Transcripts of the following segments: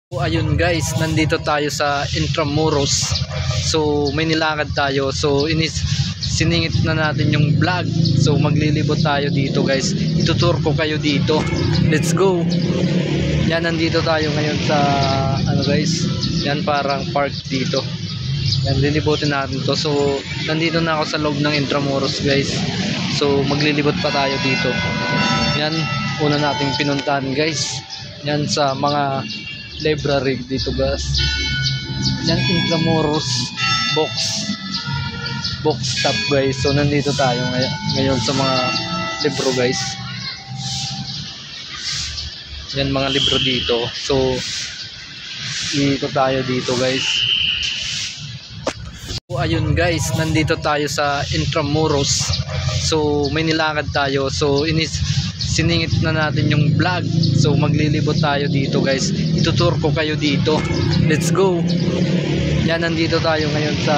So, ayun guys, nandito tayo sa Intramuros. So may nilakad tayo. So siningit na natin yung vlog. So maglilibot tayo dito guys. Itutur ko kayo dito. Let's go. Yan, nandito tayo ngayon sa guys. Yan, parang park dito. Yan, lilibutin natin to. So nandito na ako sa loob ng Intramuros guys. So maglilibot pa tayo dito. Yan, una nating pinuntahan guys. Yan, sa mga library dito guys. Yan, Intramuros box stop guys. So nandito tayo ngayon sa mga libro guys. Yan, mga libro dito. So ikot tayo dito guys. So ayun guys, nandito tayo sa Intramuros. So may nilakad tayo. So siningit na natin yung vlog. So maglilibot tayo dito guys. Itutur ko kayo dito. Let's go. Yan, nandito tayo ngayon sa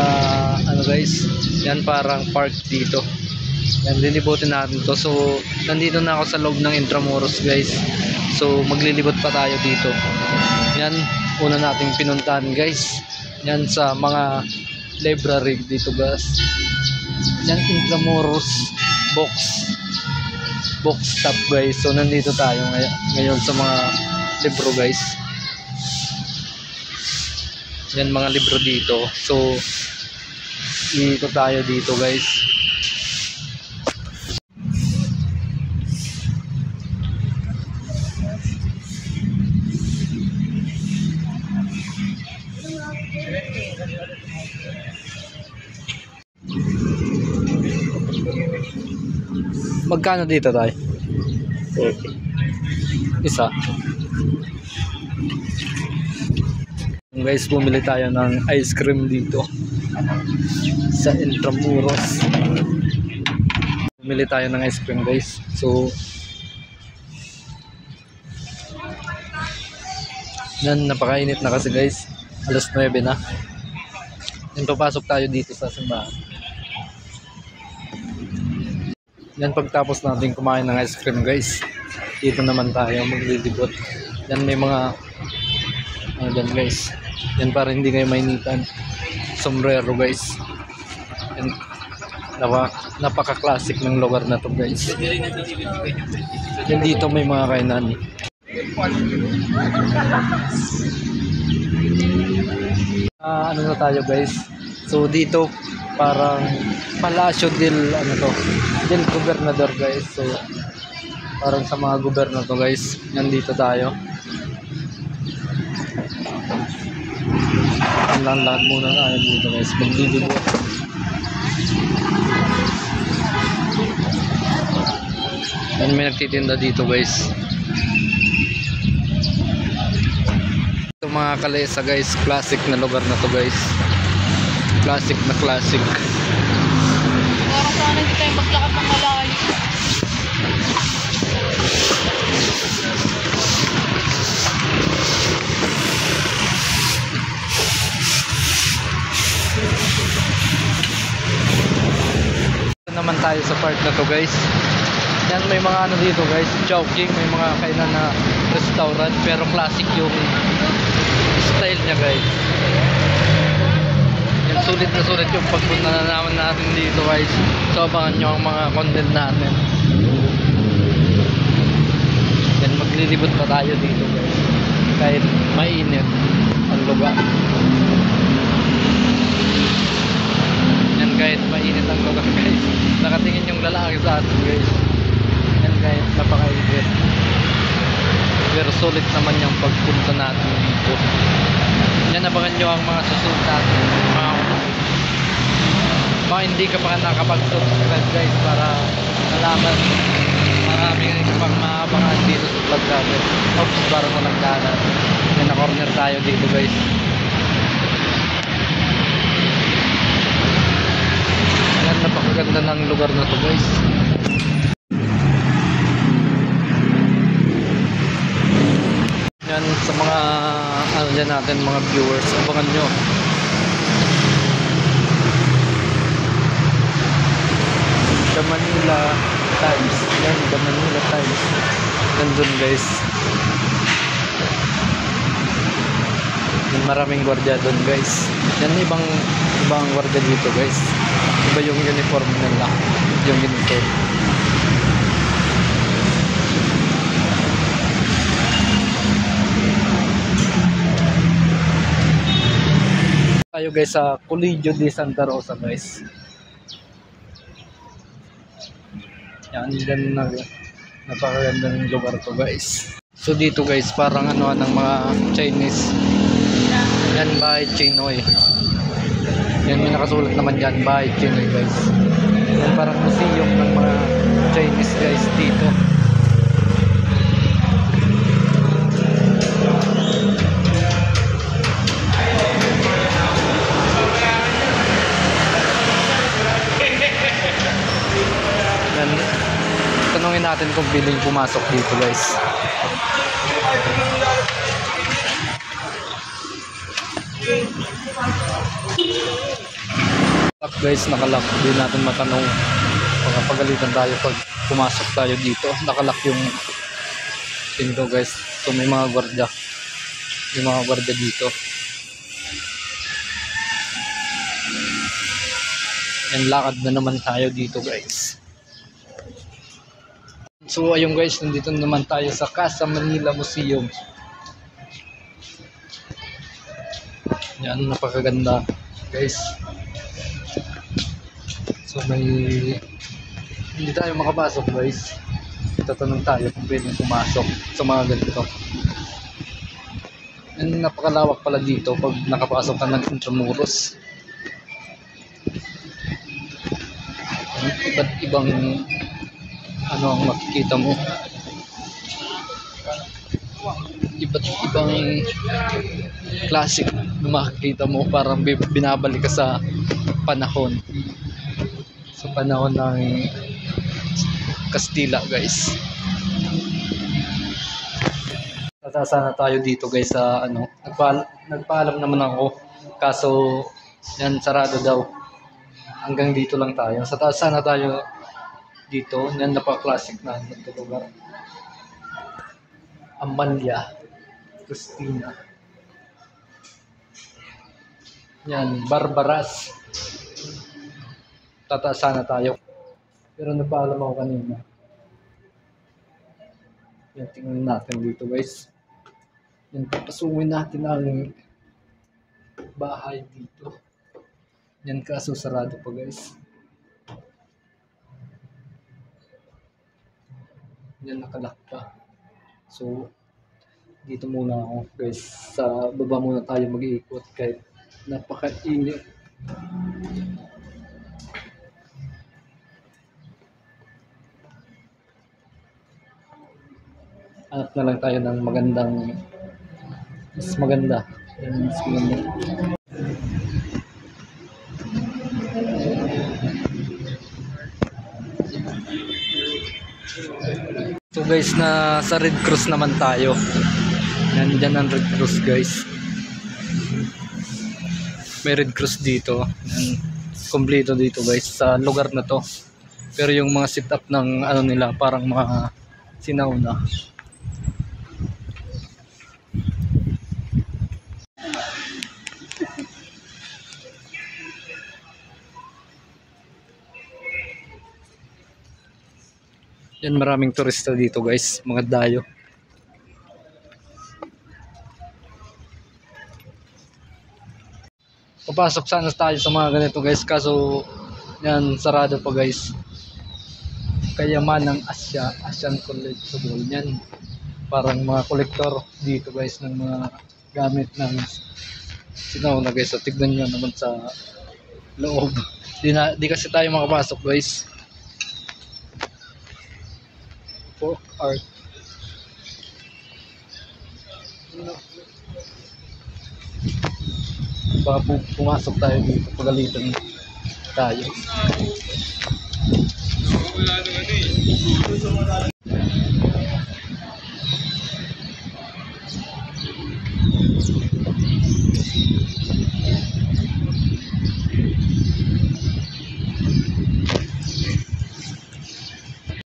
guys. Yan, parang park dito. Yan, lilibutin natin to. So nandito na ako sa loob ng Intramuros guys. So maglilibot pa tayo dito. Yan, una nating pinuntahan guys. Yan, sa mga library dito guys. Yan, Intramuros box stop guys. So nandito tayo ngayon sa mga libro guys. Yan, mga libro dito. So ikot tayo dito guys. Magkano dito tayo? Isa. Guys, bumili tayo ng ice cream dito sa Intramuros. Bumili tayo ng ice cream guys. So yan, napakainit na kasi guys. Alas 9 na. Yan, papasok tayo dito sa simbahan. Yan, pagtapos natin kumain ng ice cream guys, dito naman tayo maglilibot. Yan, may mga dyan guys. Yan, para hindi kayo mainitan. Sombrero guys. Yan, napaka-classic ng lugar na to guys. Yan, dito may mga kainan. Ano na tayo guys. So dito parang Palacio del Gobernador guys. So parang sa mga gobyerno to guys. Nandito tayo. Lahat muna tayo dito guys. Maglilibot. Yan, may nagtitinda dito guys. Ito mga kalesa guys. Classic na lugar na to guys. Classic na classic. Parang sana hindi tayo maglakad ng malayo. Ito naman tayo sa park na to guys. Yan, may mga dito guys, Chowking, may mga kainan na restaurant, pero classic yung style niya guys. Yan, sulit na sulit yung pagpunta na naman natin dito guys. So abangan nyo ang mga content natin. Yan, maglilibot pa tayo dito guys, kahit mainit ang lugar. Yan, kahit mainit ang lugar guys, nakatingin yung lalaki sa atin guys. Yan guys, napakainit. Pero sulit naman yung pagpunta natin dito. Yan, abangan nyo ang mga susunod natin. Mga hindi ka pa nakapag-subscribe guys, para malaman marami ka pang maabangan dito sa vlog natin. Oops, parang walang kanan. Yan, na-corner tayo dito guys. Yan, napakaganda ng lugar na to guys. Yan, sa mga dyan natin, mga viewers, abangan nyo. The Manila Times. Yan, The Manila Times. Nandun guys. Yung maraming gwardiya doon guys. Yan ibang gwardiya dito guys. Iba yung uniform nila. Yung uniform. Tayo guys sa Colegio de Santa Rosa guys. Yan din napakagandang lugar to guys. So dito guys parang ano ng mga Chinese. Yan bahay Chinoy. Yan may nakasulat naman dyan bahay Chinoy guys. Yan parang museum ng mga Chinese guys dito. Yan, tanungin natin kung piling pumasok dito guys. Lock guys, nakalock. Hindi natin matanong. Pagalitan tayo pag pumasok tayo dito. Nakalock yung pinto guys. So may mga gwardiya. May mga gwardiya dito. Yan, lakad na naman tayo dito guys. So ayun guys, nandito naman tayo sa Casa Manila Museum. Yan, napakaganda guys. So may hindi tayo makapasok guys. Tatanong tayo kung pwedeng pumasok sa mga ganito. Yan, napakalawak pala dito pag nakapasok ka ng Intramuros. Iba't ibang ano ang makikita mo. Iba't ibang classic na makikita mo, parang binabalik ka sa panahon ng Kastila guys. Tatasa na tayo dito guys sa ano, nagpaalam naman ako kaso yan sarado daw. Hanggang dito lang tayo. Sa taas sana tayo dito. Yan napaka-classic na ito lugar. Amalia Cristina. Yan, Barbaras. Tataas sana tayo. Pero napaalam ako kanina. Yan, tingnan natin dito guys. Yan, papasukin natin ang bahay dito. Yan, kaso sarado pa guys. Yan, nakalock pa. So dito muna ako guys. Sa baba muna tayo mag-iikot kahit napaka-init. Hanap na lang tayo ng magandang mas maganda. Yan, mas maganda. So guys, na sa Red Cross naman tayo. Yan, dyan ang Red Cross guys. May Red Cross dito. Yan, kompleto dito guys sa lugar na to. Pero yung mga sit up ng ano nila parang mga sinauna. Yan, maraming turista dito guys, mga dayo. Papasok sana tayo sa mga ganito guys, kaso yan sarado pa guys. Kayamanang Asya, Asian Collectible. Yan, parang mga kolektor dito guys ng mga gamit ng sinauna guys. So tignan nyo naman sa loob. Di kasi tayo makapasok guys. Folk art. Baka pumasok tayo dito, pagalitan tayo.